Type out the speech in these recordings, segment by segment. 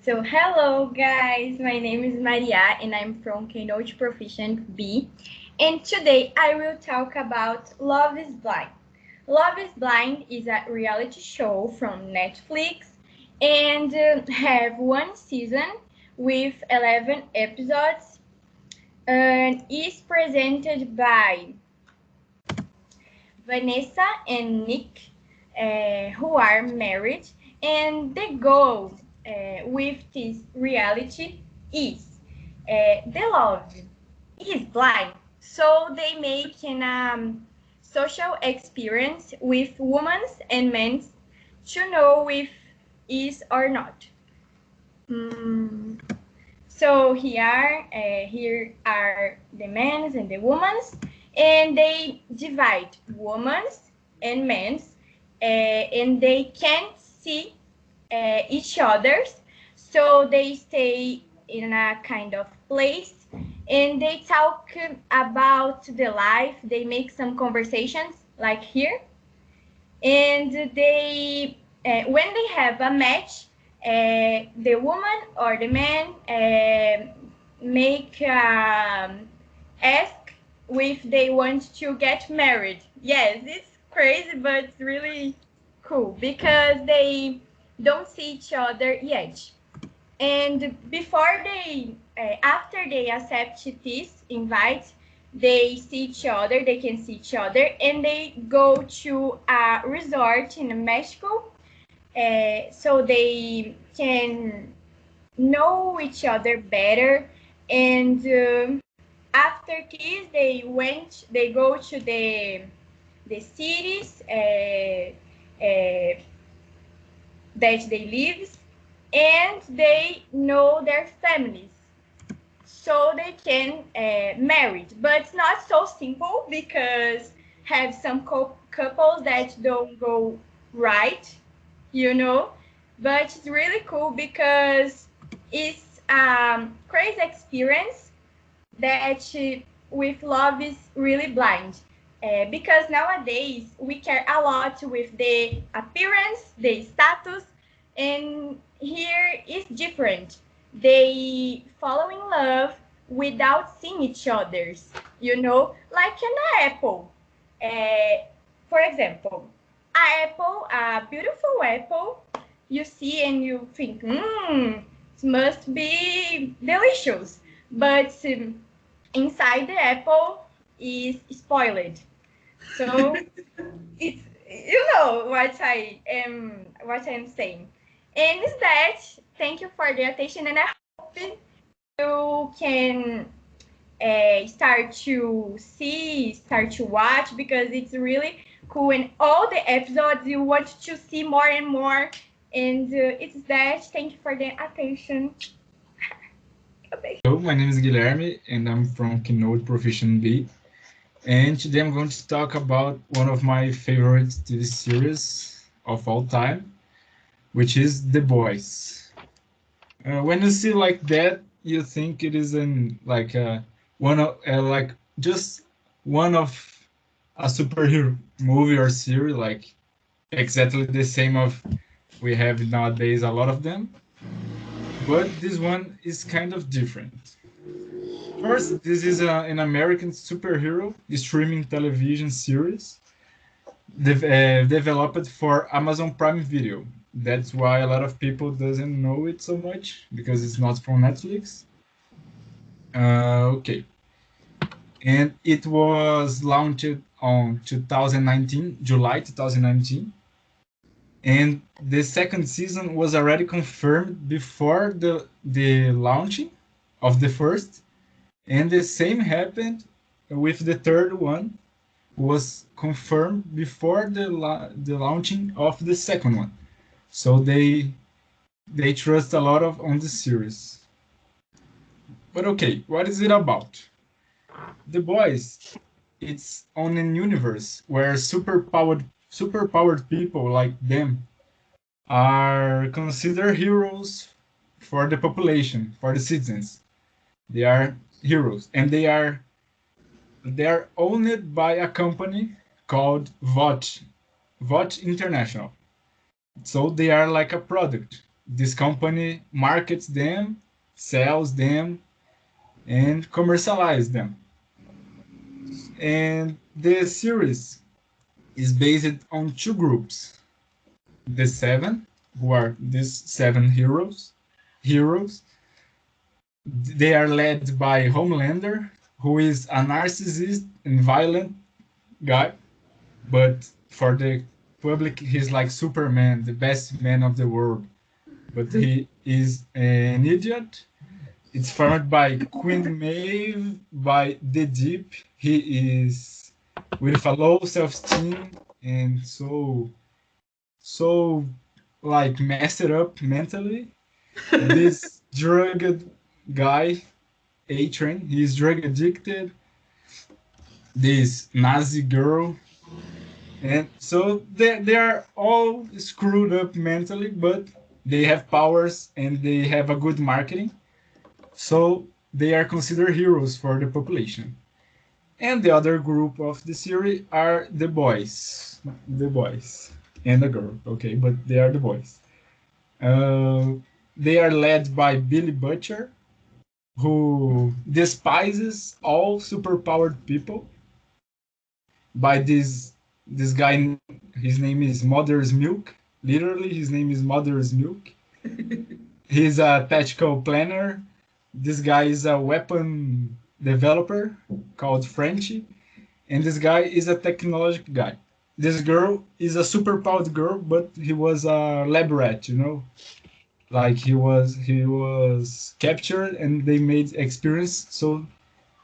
So hello guys, my name is Maria and I'm from Keynote Proficient B. And today I will talk about Love is Blind. Love is Blind is a reality show from Netflix and have one season with 11 episodes and is presented by Vanessa and Nick, who are married, and the goal with this reality is the love is blind, so they make an social experience with women and men to know if is or not. So here are the men and the women, and they divide women and men, and they can't see each other, so they stay in a kind of place and they talk about the life. They make some conversations like here, and they when they have a match, the woman or the man make ask if they want to get married. Yes, it's crazy, but it's really cool because they don't see each other yet. And before they, after they accept this invite, they see each other, they can see each other, and they go to a resort in Mexico, so they can know each other better. And after this, they go to the cities that they live, and they know their families, so they can marry. But it's not so simple because have some couples that don't go right, you know. But it's really cool because it's a crazy experience that with Love is really blind. Because nowadays we care a lot with the appearance, the status, and here is different. They fall in love without seeing each other, you know, like an apple. For example, a beautiful apple, you see and you think, it must be delicious, but inside the apple is spoiled. So it's, you know what I am saying. And is that, thank you for the attention, and I hope you can start to watch, because it's really cool, and all the episodes you want to see more and more. And it's that. Thank you for the attention. Hello, my name is Guilherme and I'm from Keynote Proficient B. And today I'm going to talk about one of my favorite TV series of all time, which is The Boys. When you see like that, you think it is just one of a superhero movie or series, like exactly the same of we have nowadays, a lot of them. But this one is kind of different. First, this is an American superhero streaming television series developed for Amazon Prime Video. That's why a lot of people doesn't know it so much, because it's not from Netflix. Okay. And it was launched on 2019, July 2019. And the second season was already confirmed before the launching of the first. And the same happened with the third one, was confirmed before the launching of the second one. So they trust a lot on the series. But okay, what is it about? The Boys, it's on an universe where superpowered people like them are considered heroes for the population, for the citizens. They are heroes, and they are owned by a company called Vought International. So they are like a product. this company markets them, sells them, and commercializes them. And the series is based on two groups. The seven, who are these seven heroes. They are led by Homelander, who is a narcissist and violent guy, but for the public, he's like Superman, the best man of the world. But he is an idiot. It's formed by Queen Maeve, by The Deep. He is with a low self-esteem and so like messed up mentally. This drugged guy, A-Train, he's drug addicted. This Nazi girl, and so they are all screwed up mentally, but they have powers and they have a good marketing, so they are considered heroes for the population. And the other group of the series are the boys and the girl. Okay, but they are the boys. Uh, they are led by Billy Butcher, who despises all superpowered people. By this guy, his name is Mother's Milk. Literally, his name is Mother's Milk. He's a tactical planner. This guy is a weapon developer called Frenchie, and this guy is a technology guy. This girl is a superpowered girl, but he was a lab rat, you know, like he was captured and they made experience. So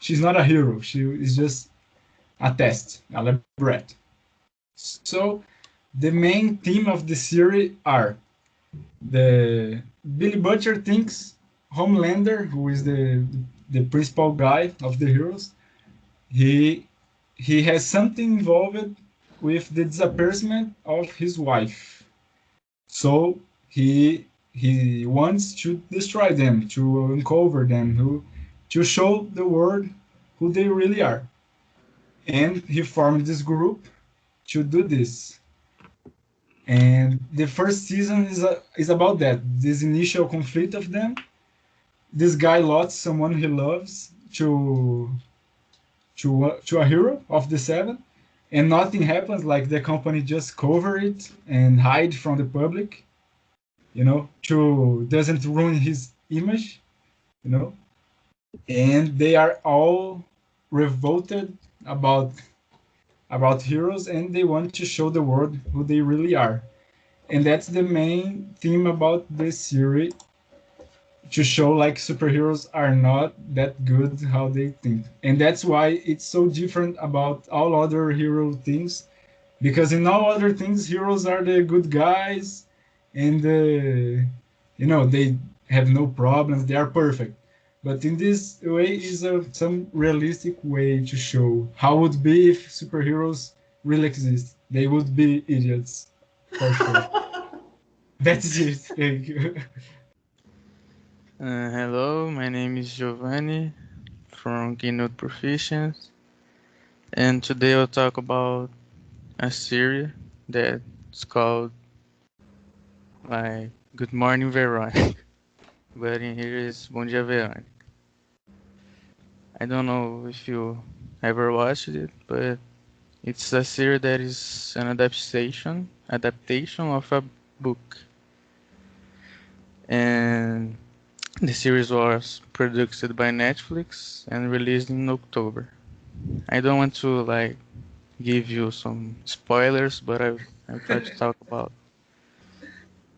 she's not a hero. She is just a test, a lab rat. So the main theme of the series are the Billy Butcher thinks Homelander, who is the principal guy of the heroes, he he has something involved with the disappearance of his wife. So he wants to destroy them, to uncover them, to show the world who they really are. And he formed this group to do this. And the first season is about that, this initial conflict of them. This guy lost someone he loves to a hero of the seven, and nothing happens. Like the company just cover it and hide from the public, you know, to doesn't ruin his image, you know. And they are all revolted about heroes, and they want to show the world who they really are. And that's the main theme about this series, to show like superheroes are not that good how they think. And that's why it's so different about all other hero things, because in all other things heroes are the good guys, and you know, they have no problems, they are perfect. But in this way is some realistic way to show how it would be if superheroes really exist. They would be idiots for sure. That's it. Thank you. Hello, my name is Giovanni from Keynote Proficiency, and today I'll talk about a series that's called like Good Morning Veronica, but in here is Bom Dia Veronica. I don't know if you ever watched it, but it's a series that is an adaptation of a book, and the series was produced by Netflix and released in October. I don't want to like give you some spoilers, but I try to talk about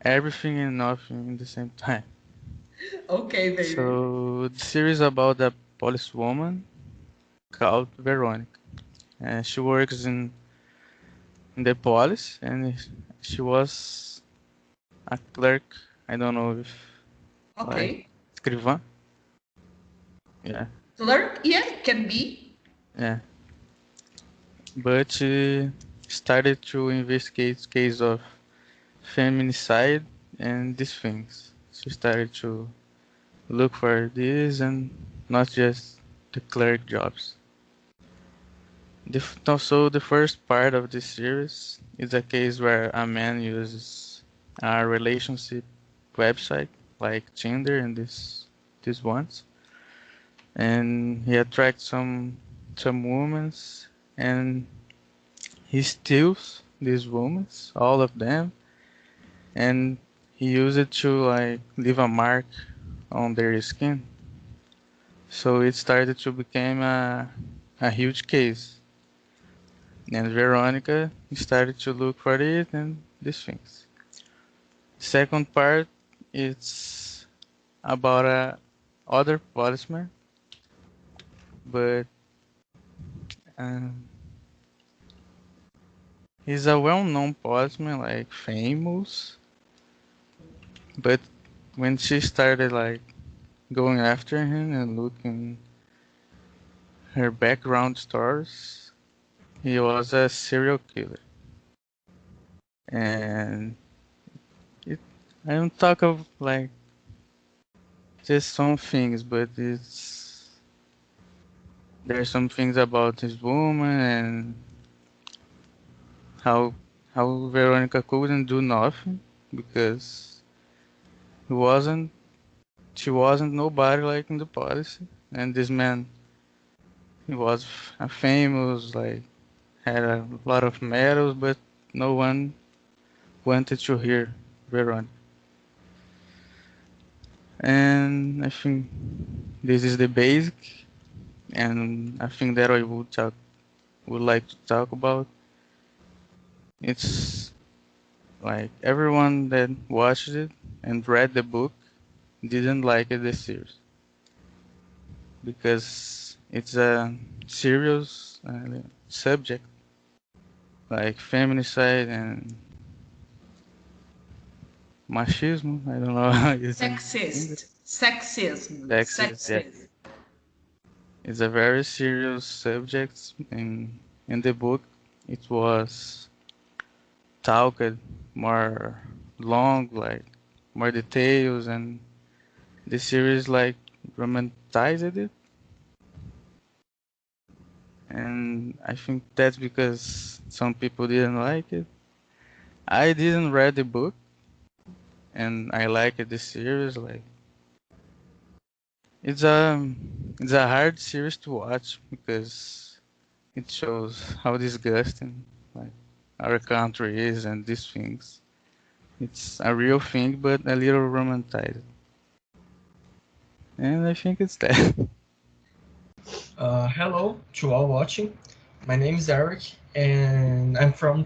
everything and nothing in the same time. Okay, baby. So the series about a police woman called Veronica, and she works in the police, and she was a clerk. I don't know if Okay. escrivã. Yeah. Clerk, yeah, can be. Yeah. But she started to investigate case of feminicide and these things. She started to look for this and not just the clerk jobs. So the first part of this series is a case where a man uses a relationship website like Tinder and these ones, and he attracts some women, and he steals these women, all of them, and he used it to like leave a mark on their skin. So it started to become a huge case. And Veronica started to look for it and these things. Second part, it's about a other policeman, but um, he's a well-known policeman, like famous. But when she started like going after him and looking her background stories, he was a serial killer. And it, I don't talk of like just some things, but there's some things about this woman and how Veronica couldn't do nothing because he wasn't she wasn't nobody like in the policy, and this man, he was famous, like had a lot of medals, but no one wanted to hear Veronica. And I think this is the basic, and I think that I would like to talk about. It's like everyone that watched it and read the book didn't like it, the series, because it's a serious subject like feminicide and machismo. I don't know how you say it. Sexism. Sexist, yeah. It's a very serious subject. In the book, it was talked more long, like more details, and the series like romanticized it. And I think that's because some people didn't like it. I didn't read the book, and I liked the series. Like it's a hard series to watch because it shows how disgusting like our country is and these things. It's a real thing, but a little romanticized. And I think it's that. Hello to all watching. My name is Eric, and I'm from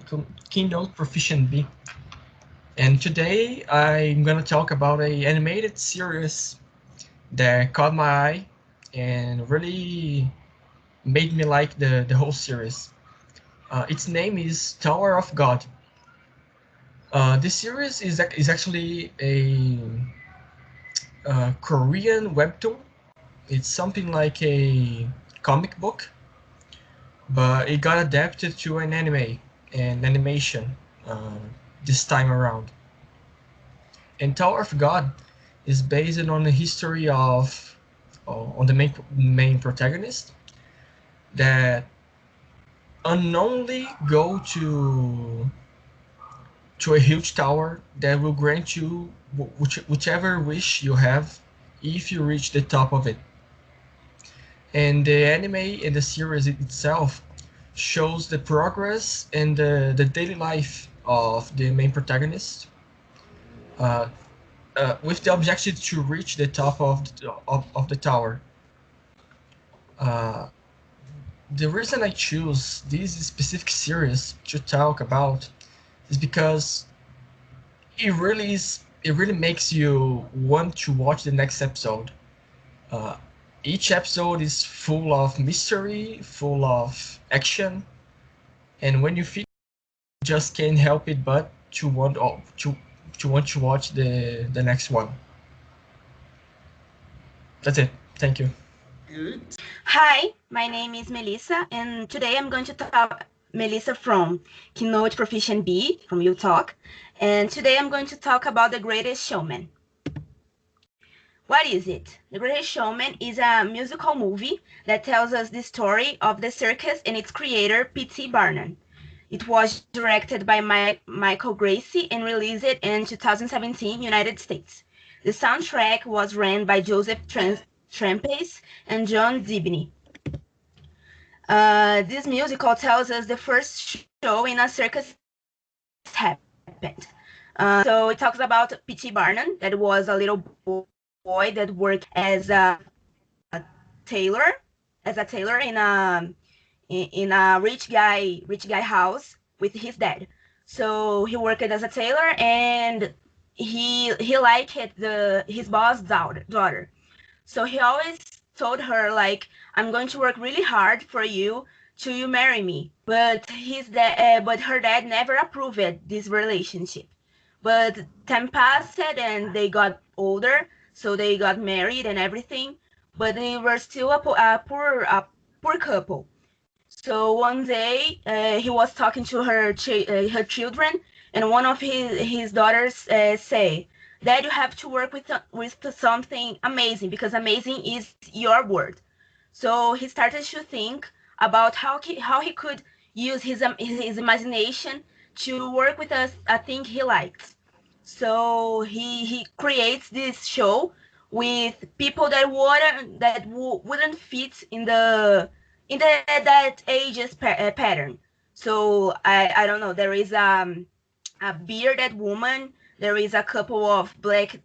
Keynote Proficient B. And today I'm gonna talk about a animated series that caught my eye and really made me like the whole series. Its name is Tower of God. This series is actually a Korean webtoon. It's something like a comic book, but it got adapted to an anime and animation this time around. And Tower of God is based on the history of on the main protagonist that unknowingly go to a huge tower that will grant you whichever wish you have if you reach the top of it. And the anime and the series itself shows the progress and the daily life of the main protagonist, with the objective to reach the top of the tower. The reason I choose this specific series to talk about is because it really makes you want to watch the next episode. Each episode is full of mystery, full of action, and when you feel, you just can't help it but to want to watch the next one. That's it. Thank you. Good. Hi, my name is Melissa, and today I'm going to talk Melissa from Keynote Proficient B from You Talk, and today I'm going to talk about The Greatest Showman. What is it? The Greatest Showman is a musical movie that tells us the story of the circus and its creator, P.T. Barnum. It was directed by Michael Gracie and released in 2017, United States. The soundtrack was ran by Joseph Trampes and John Dibny. This musical tells us the first show in a circus happened. So it talks about P.T. Barnum, that was a little boy that worked as a tailor in a rich guy house with his dad. So he worked as a tailor, and he liked his boss' daughter. So he always told her, like, I'm going to work really hard for you till you marry me. But her dad never approved this relationship. But time passed and they got older, so they got married and everything. But they were still a poor couple. So one day he was talking to her children, and one of his daughters say, "Dad, you have to work with something amazing, because amazing is your word." So he started to think about how he could use his imagination to work with a thing he likes. So he creates this show with people that wouldn't fit in that age's pattern. So I don't know. There is a bearded woman. There is a couple of black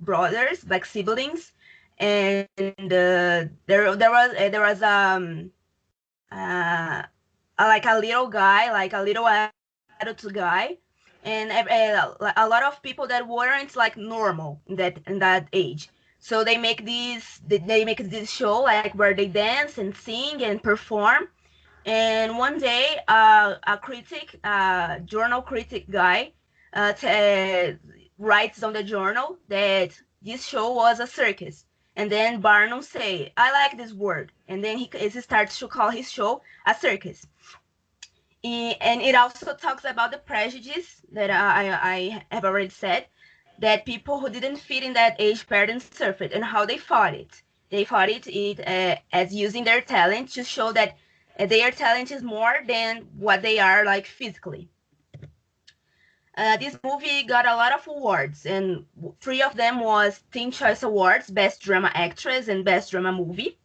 brothers, black siblings, and there was like a little guy, like a little adult guy, and a lot of people that weren't like normal in that age. So they make this show, like, where they dance and sing and perform. And one day, a journal critic guy, writes on the journal that this show was a circus. And then Barnum say, "I like this word," and then he starts to call his show a circus. And it also talks about the prejudice that I have already said, that people who didn't fit in that age pattern suffered, and how they fought it. They fought it as using their talent to show that their talent is more than what they are, like, physically. This movie got a lot of awards, and 3 of them was Teen Choice Awards, Best Drama Actress and Best Drama Movie,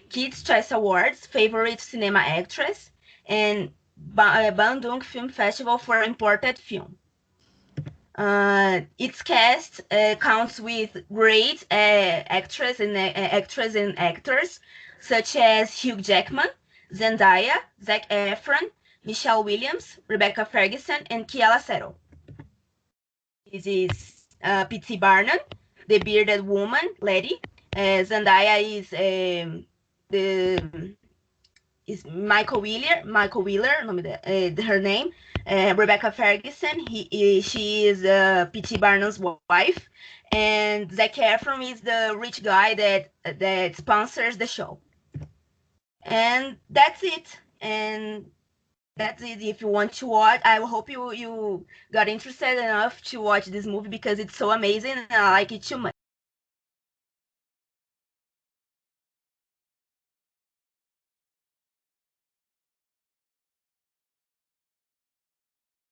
Kids Choice Awards, Favorite Cinema Actress, and Bandung Film Festival for Imported Film. Its cast counts with great actors and actors such as Hugh Jackman, Zendaya, Zac Efron, Michelle Williams, Rebecca Ferguson, and Kiala Settle. This is P.T. Barnum, the bearded woman, lady. Zendaya is Michael Wheeler, her name. Rebecca Ferguson, she is P.T. Barnum's wife, and Zac Efron is the rich guy that sponsors the show. And that's it. If you want to watch, I hope you got interested enough to watch this movie, because it's so amazing and I like it too much.